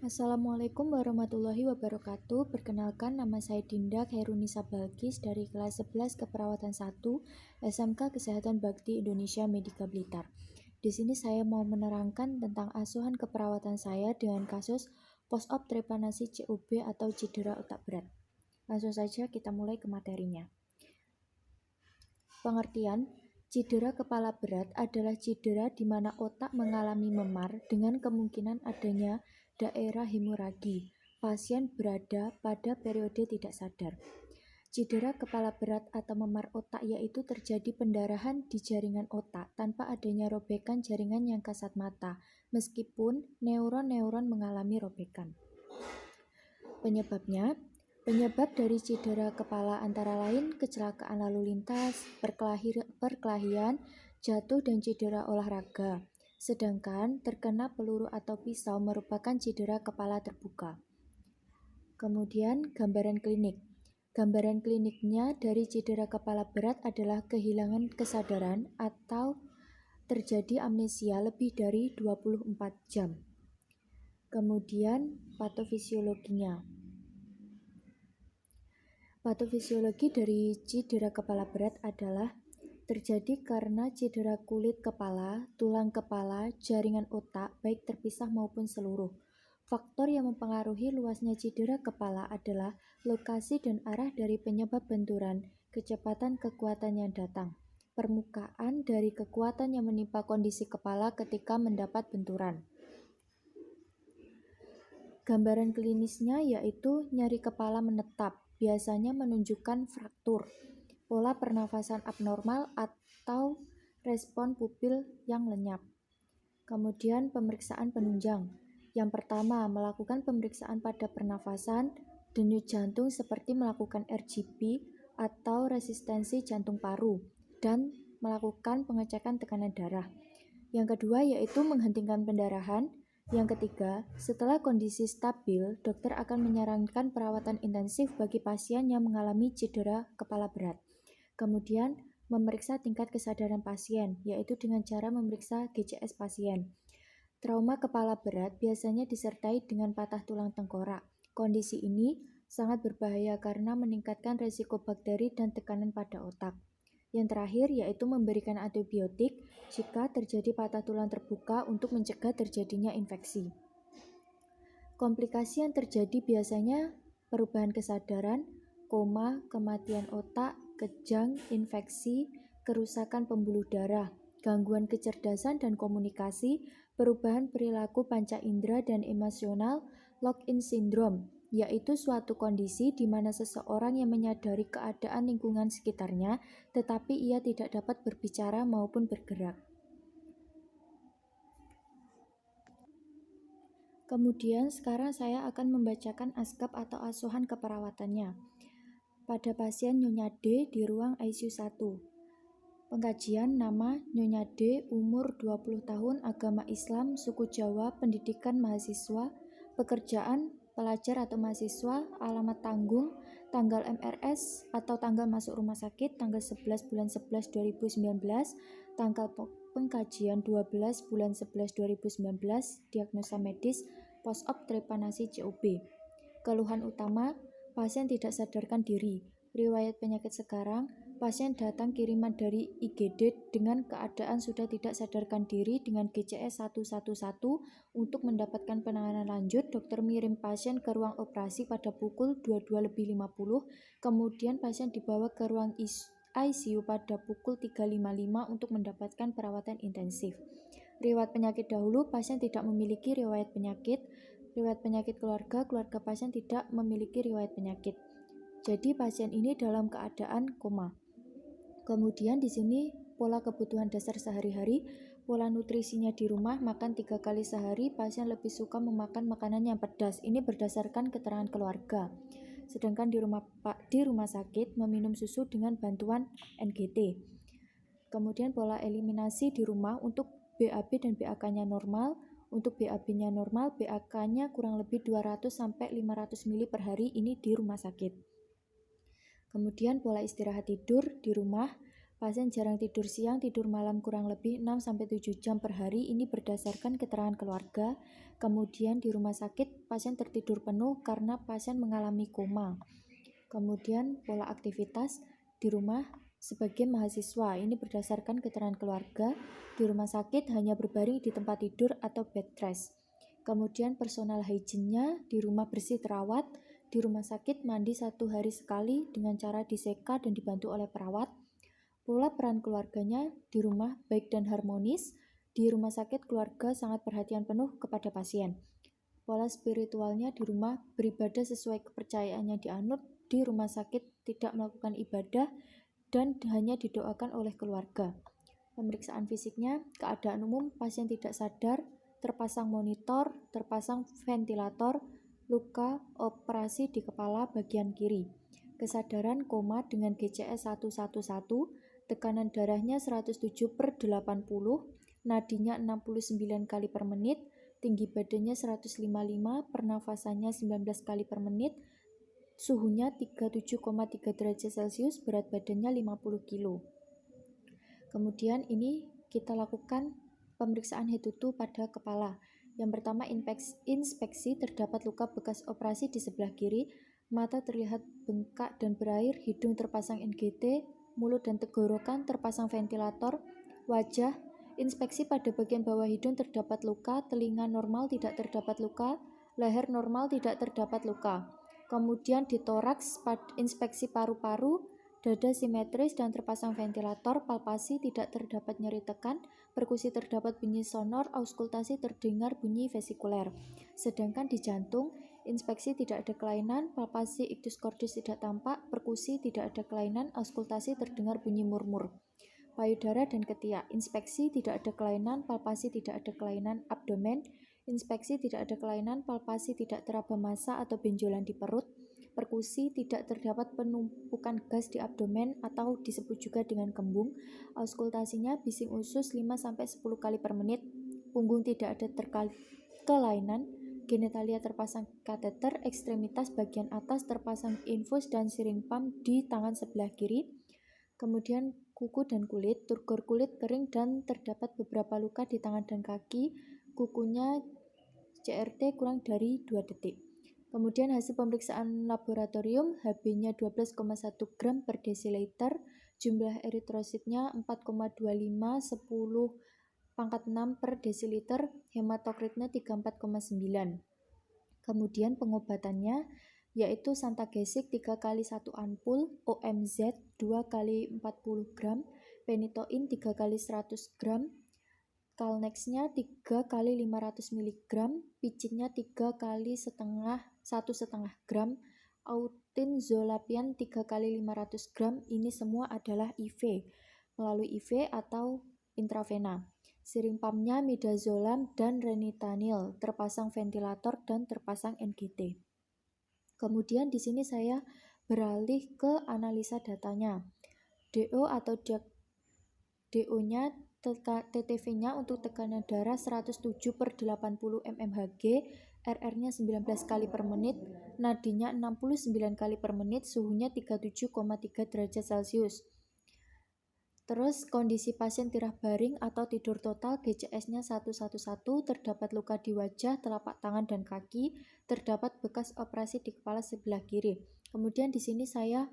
Assalamualaikum warahmatullahi wabarakatuh. Perkenalkan, nama saya Dinda Khairunisa Balkis dari kelas 11 Keperawatan 1 SMK Kesehatan Bakti Indonesia Medika Blitar. Di sini saya mau menerangkan tentang asuhan keperawatan saya dengan kasus post-op trepanasi COB atau cedera otak berat. Langsung saja kita mulai ke materinya. Pengertian, cedera kepala berat adalah cedera di mana otak mengalami memar dengan kemungkinan adanya daerah hemoragi. Pasien berada pada periode tidak sadar. Cedera kepala berat atau memar otak yaitu terjadi pendarahan di jaringan otak tanpa adanya robekan jaringan yang kasat mata, meskipun neuron-neuron mengalami robekan. Penyebab dari cedera kepala antara lain kecelakaan lalu lintas, perkelahian, jatuh dan cedera olahraga. Sedangkan terkena peluru atau pisau merupakan cedera kepala terbuka. Kemudian gambaran klinik. Gambaran kliniknya dari cedera kepala berat adalah kehilangan kesadaran atau terjadi amnesia lebih dari 24 jam. Kemudian patofisiologinya. Patofisiologi dari cedera kepala berat adalah terjadi karena cedera kulit kepala, tulang kepala, jaringan otak, baik terpisah maupun seluruh. Faktor yang mempengaruhi luasnya cedera kepala adalah lokasi dan arah dari penyebab benturan, kecepatan kekuatan yang datang, permukaan dari kekuatan yang menimpa kondisi kepala ketika mendapat benturan. Gambaran klinisnya yaitu nyeri kepala menetap, biasanya menunjukkan fraktur, pola pernafasan abnormal atau respon pupil yang lenyap. Kemudian pemeriksaan penunjang. Yang pertama, melakukan pemeriksaan pada pernafasan, denyut jantung seperti melakukan RGP atau resistensi jantung paru, dan melakukan pengecekan tekanan darah. Yang kedua yaitu menghentikan pendarahan. Yang ketiga, setelah kondisi stabil, dokter akan menyarankan perawatan intensif bagi pasien yang mengalami cedera kepala berat. Kemudian, memeriksa tingkat kesadaran pasien, yaitu dengan cara memeriksa GCS pasien. Trauma kepala berat biasanya disertai dengan patah tulang tengkorak. Kondisi ini sangat berbahaya karena meningkatkan risiko bakteri dan tekanan pada otak. Yang terakhir yaitu memberikan antibiotik jika terjadi patah tulang terbuka untuk mencegah terjadinya infeksi. Komplikasi yang terjadi biasanya perubahan kesadaran, koma, kematian otak, kejang, infeksi, kerusakan pembuluh darah, gangguan kecerdasan dan komunikasi, perubahan perilaku panca indera dan emosional, lock-in syndrome, yaitu suatu kondisi di mana seseorang yang menyadari keadaan lingkungan sekitarnya, tetapi ia tidak dapat berbicara maupun bergerak. Kemudian sekarang saya akan membacakan ASKAP atau asuhan keperawatannya. Pada pasien Nyonya D di ruang ICU 1. Pengkajian nama Nyonya D, umur 20 tahun, agama Islam, suku Jawa, pendidikan mahasiswa, pekerjaan pelajar atau mahasiswa, alamat tanggung, tanggal MRS atau tanggal masuk rumah sakit, tanggal 11 bulan 11 2019, tanggal pengkajian 12 bulan 11 2019, diagnosa medis, post-op trepanasi COB. Keluhan utama, pasien tidak sadarkan diri. Riwayat penyakit sekarang, pasien datang kiriman dari IGD dengan keadaan sudah tidak sadarkan diri dengan GCS 111 untuk mendapatkan penanganan lanjut. Dokter mengirim pasien ke ruang operasi pada pukul 22.50, kemudian pasien dibawa ke ruang ICU pada pukul 3.55 untuk mendapatkan perawatan intensif. Riwayat penyakit dahulu, pasien tidak memiliki riwayat penyakit. Riwayat penyakit keluarga pasien tidak memiliki riwayat penyakit. Jadi pasien ini dalam keadaan koma. Kemudian di sini pola kebutuhan dasar sehari-hari, pola nutrisinya di rumah makan 3 kali sehari, pasien lebih suka memakan makanan yang pedas. Ini berdasarkan keterangan keluarga. Sedangkan di rumah sakit meminum susu dengan bantuan NGT. Kemudian pola eliminasi di rumah untuk BAB dan BAK-nya normal. Untuk BAB-nya normal, BAK-nya kurang lebih 200 sampai 500 ml per hari, ini di rumah sakit. Kemudian pola istirahat tidur di rumah, Pasien jarang tidur siang, tidur malam kurang lebih 6-7 jam per hari. Ini berdasarkan keterangan keluarga. Kemudian di rumah sakit pasien tertidur penuh karena pasien mengalami koma. Kemudian pola aktivitas di rumah sebagai mahasiswa, ini berdasarkan keterangan keluarga. Di rumah sakit hanya berbaring di tempat tidur atau bed rest. Kemudian personal hygiene-nya di rumah bersih terawat. Di rumah sakit mandi 1 hari sekali dengan cara diseka dan dibantu oleh perawat. Pola peran keluarganya di rumah baik dan harmonis. Di rumah sakit keluarga sangat perhatian penuh kepada pasien. Pola spiritualnya di rumah beribadah sesuai kepercayaannya dianut. Di rumah sakit tidak melakukan ibadah dan hanya didoakan oleh keluarga. Pemeriksaan fisiknya, keadaan umum pasien tidak sadar, terpasang monitor, terpasang ventilator, luka operasi di kepala bagian kiri. Kesadaran koma dengan GCS 111, tekanan darahnya 107/80, nadinya 69 kali per menit, tinggi badannya 155, pernafasannya 19 kali per menit, suhunya 37,3 derajat Celcius, berat badannya 50 kilo. Kemudian ini kita lakukan pemeriksaan head to toe pada kepala. Yang pertama inspeksi, terdapat luka bekas operasi di sebelah kiri, mata terlihat bengkak dan berair, hidung terpasang NGT, mulut dan tenggorokan terpasang ventilator, wajah, inspeksi pada bagian bawah hidung terdapat luka, telinga normal tidak terdapat luka, leher normal tidak terdapat luka. Kemudian di toraks, inspeksi paru-paru, dada simetris dan terpasang ventilator, palpasi tidak terdapat nyeri tekan, perkusi terdapat bunyi sonor, auskultasi terdengar bunyi vesikuler. Sedangkan di jantung, inspeksi tidak ada kelainan, palpasi ictus cordis tidak tampak, perkusi tidak ada kelainan, auskultasi terdengar bunyi murmur. Payudara dan ketiak, inspeksi tidak ada kelainan, palpasi tidak ada kelainan. Abdomen, inspeksi tidak ada kelainan, palpasi tidak teraba massa atau benjolan di perut. Perkusi tidak terdapat penumpukan gas di abdomen atau disebut juga dengan kembung. Auskultasinya bising usus 5-10 kali per menit. Punggung tidak ada kelainan. Genitalia terpasang kateter, ekstremitas bagian atas terpasang infus dan siring pump di tangan sebelah kiri. Kemudian kuku dan kulit, turgor kulit kering dan terdapat beberapa luka di tangan dan kaki. Kukunya CRT kurang dari 2 detik. Kemudian hasil pemeriksaan laboratorium, Hb-nya 12,1 gram per desiliter, jumlah eritrositnya 4,25 10⁻6 per desiliter, hematokritnya 34,9. Kemudian pengobatannya yaitu Santagesik 3 kali 1 ampul, OMZ 2 kali 40 gram, Penitoin 3 kali 100 gram, Calnex-nya 3 kali 500 mg, Picinnya 3 kali 1,5 gram, Autinzolapian 3 kali 500 gram. Ini semua adalah IV, melalui IV atau intravena. Siring pumpnya midazolam dan renitanil, terpasang ventilator dan terpasang NGT. Kemudian di sini saya beralih ke analisa datanya. DO atau DO-nya TTV-nya untuk tekanan darah 107/80 mmHg, RR-nya 19 kali per menit, nadinya 69 kali per menit, suhunya 37,3 derajat Celcius. Terus kondisi pasien tirah baring atau tidur total, GCS-nya 111, terdapat luka di wajah, telapak tangan dan kaki, terdapat bekas operasi di kepala sebelah kiri. Kemudian di sini saya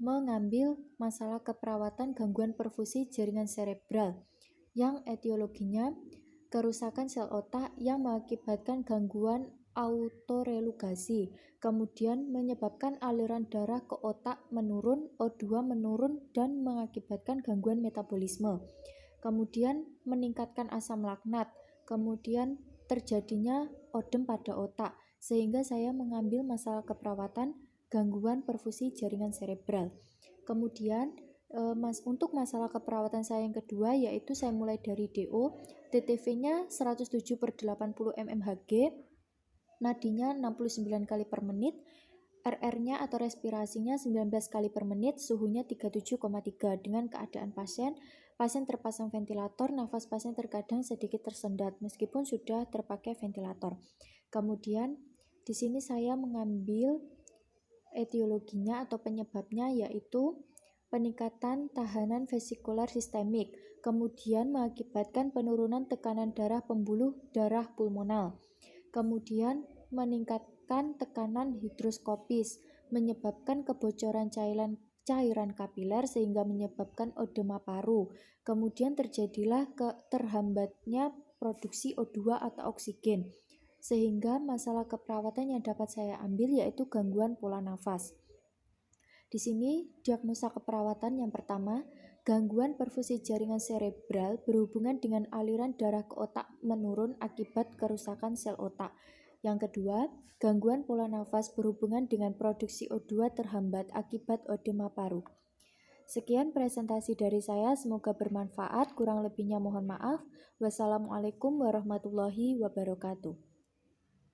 mengambil masalah keperawatan gangguan perfusi jaringan cerebral yang etiologinya kerusakan sel otak yang mengakibatkan gangguan autorelugasi, kemudian menyebabkan aliran darah ke otak menurun, O2 menurun dan mengakibatkan gangguan metabolisme, kemudian meningkatkan asam laknat, kemudian terjadinya odem pada otak, sehingga saya mengambil masalah keperawatan gangguan perfusi jaringan cerebral. Kemudian untuk masalah keperawatan saya yang kedua yaitu saya mulai dari DO, TTV-nya 107/80 mmHg, nadinya 69 kali per menit, RR-nya atau respirasinya 19 kali per menit, suhunya 37,3. Dengan keadaan pasien terpasang ventilator, nafas pasien terkadang sedikit tersendat meskipun sudah terpakai ventilator. Kemudian di sini saya mengambil etiologinya atau penyebabnya yaitu peningkatan tahanan vesikular sistemik, kemudian mengakibatkan penurunan tekanan darah pembuluh darah pulmonal, kemudian meningkatkan tekanan hidroskopis, menyebabkan kebocoran cairan kapiler sehingga menyebabkan edema paru. Kemudian terjadilah terhambatnya produksi O2 atau oksigen. Sehingga masalah keperawatan yang dapat saya ambil yaitu gangguan pola nafas. Di sini diagnosa keperawatan yang pertama, gangguan perfusi jaringan serebral berhubungan dengan aliran darah ke otak menurun akibat kerusakan sel otak. Yang kedua, gangguan pola nafas berhubungan dengan produksi O2 terhambat akibat edema paru. Sekian presentasi dari saya, semoga bermanfaat, kurang lebihnya mohon maaf. Wassalamualaikum warahmatullahi wabarakatuh.